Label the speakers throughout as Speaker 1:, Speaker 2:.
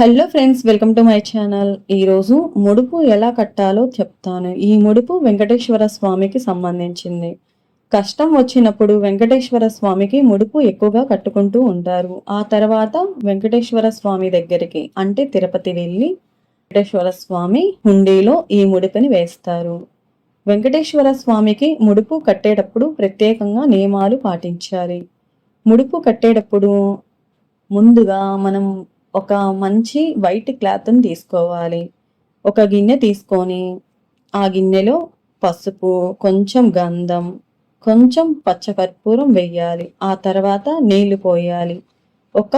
Speaker 1: Hello friends, welcome to my channel. ఈరోజు ముడుపు ఎలా కట్టాలో చెప్తాను. ఈ ముడుపు వెంకటేశ్వర స్వామికి సంబంధించింది. కష్టం వచ్చినప్పుడు వెంకటేశ్వర స్వామికి ముడుపు ఎక్కువగా కట్టుకుంటూ ఉంటారు. ఆ తర్వాత వెంకటేశ్వర స్వామి దగ్గరికి అంటే తిరుపతి వెళ్ళి వెంకటేశ్వర స్వామి హుండీలో ఈ ముడుపుని వేస్తారు. వెంకటేశ్వర స్వామికి ముడుపు కట్టేటప్పుడు ప్రత్యేకంగా నియమాలు పాటించాలి. ముడుపు కట్టేటప్పుడు ముందుగా మనం ఒక మంచి వైట్ క్లాత్‌ని తీసుకోవాలి. ఒక గిన్నె తీసుకొని, ఆ గిన్నెలో పసుపు, కొంచెం గంధం, కొంచెం పచ్చకర్పూరం వెయ్యాలి. ఆ తర్వాత నీళ్లు పోయాలి. ఒక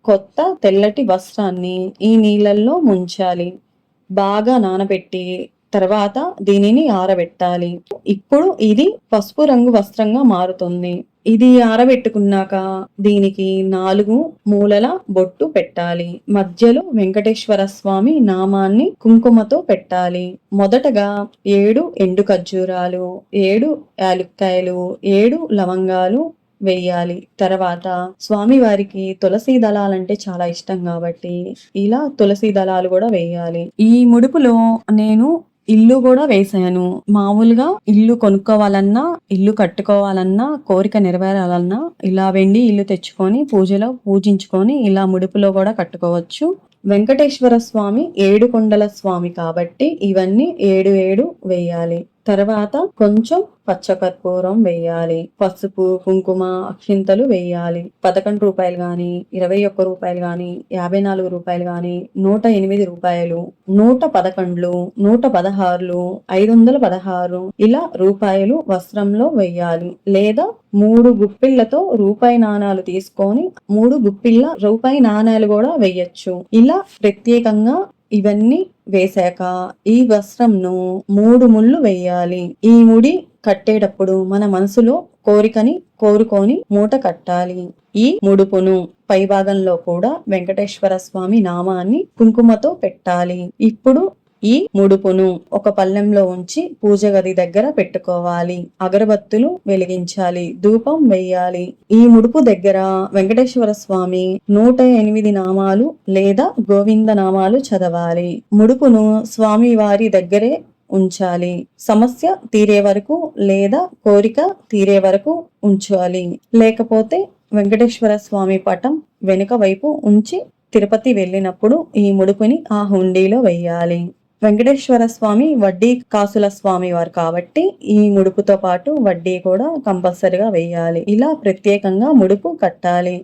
Speaker 1: కొత్త తెల్లటి వస్త్రాన్ని ఈ నీళ్ళల్లో ముంచాలి. బాగా నానబెట్టి తర్వాత దీనిని ఆరబెట్టాలి. ఇప్పుడు ఇది పసుపు రంగు వస్త్రంగా మారుతుంది. ఇది ఆరబెట్టుకున్నాక దీనికి 4 మూలల బొట్టు పెట్టాలి. మధ్యలో వెంకటేశ్వర స్వామి నామాన్ని కుంకుమతో పెట్టాలి. మొదటగా 7 ఎండు ఖర్జూరాలు, 7 యాలుక్కాయలు, 7 లవంగాలు వెయ్యాలి. తర్వాత స్వామివారికి తులసి దళాలంటే చాలా ఇష్టం కాబట్టి ఇలా తులసి దళాలు కూడా వేయాలి. ఈ ముడుపులో నేను ఇల్లు కూడా వేసాను. మామూలుగా ఇల్లు కొనుక్కోవాలన్నా, ఇల్లు కట్టుకోవాలన్నా, కోరిక నెరవేరాలన్నా ఇలా వెండి ఇల్లు తెచ్చుకొని పూజలో పూజించుకొని ఇలా ముడుపులో కూడా కట్టుకోవచ్చు. వెంకటేశ్వర స్వామి 7 కొండల స్వామి కాబట్టి ఇవన్నీ 7 వేయాలి. తర్వాత కొంచెం పచ్చకర్పూరం వెయ్యాలి. పసుపు, కుంకుమ, అక్షింతలు వెయ్యాలి. 11 రూపాయలు గాని, 21 రూపాయలు గాని, 54 రూపాయలు గాని, 108 రూపాయలు, 111, 116, 516 ఇలా రూపాయలు వస్త్రంలో వెయ్యాలి. లేదా 3 గుప్పిళ్లతో రూపాయి నాణాలు తీసుకొని 3 గుప్పిళ్ల రూపాయి నాణాలు కూడా వెయ్యొచ్చు. ఇలా ప్రత్యేకంగా ఇవన్నీ వేశాక ఈ వస్త్రంను 3 ముళ్ళు వెయ్యాలి. ఈ ముడి కట్టేటప్పుడు మన మనసులో కోరికని కోరుకొని మూట కట్టాలి. ఈ ముడుపును పై భాగంలో కూడా వెంకటేశ్వర స్వామి నామాన్ని కుంకుమతో పెట్టాలి. ఇప్పుడు ఈ ముడుపును ఒక పళ్ళెంలో ఉంచి పూజ గది దగ్గర పెట్టుకోవాలి. అగరబత్తులు వెలిగించాలి. ధూపం వేయాలి. ఈ ముడుపు దగ్గర వెంకటేశ్వర స్వామి 108 నామాలు లేదా గోవింద నామాలు చదవాలి. ముడుపును స్వామి వారి దగ్గరే ఉంచాలి. సమస్య తీరే వరకు లేదా కోరిక తీరే వరకు ఉంచాలి. లేకపోతే వెంకటేశ్వర స్వామి పటం వెనుక వైపు ఉంచి తిరుపతి వెళ్ళినప్పుడు ఈ ముడుపుని ఆ హుండీలో వెయ్యాలి. వెంకటేశ్వర స్వామి వడ్డీ కాసుల స్వామి వారు కాబట్టి ఈ ముడుపుతో పాటు వడ్డీ కూడా కంపల్సరిగా వెయ్యాలి. ఇలా ప్రత్యేకంగా ముడుపు కట్టాలి.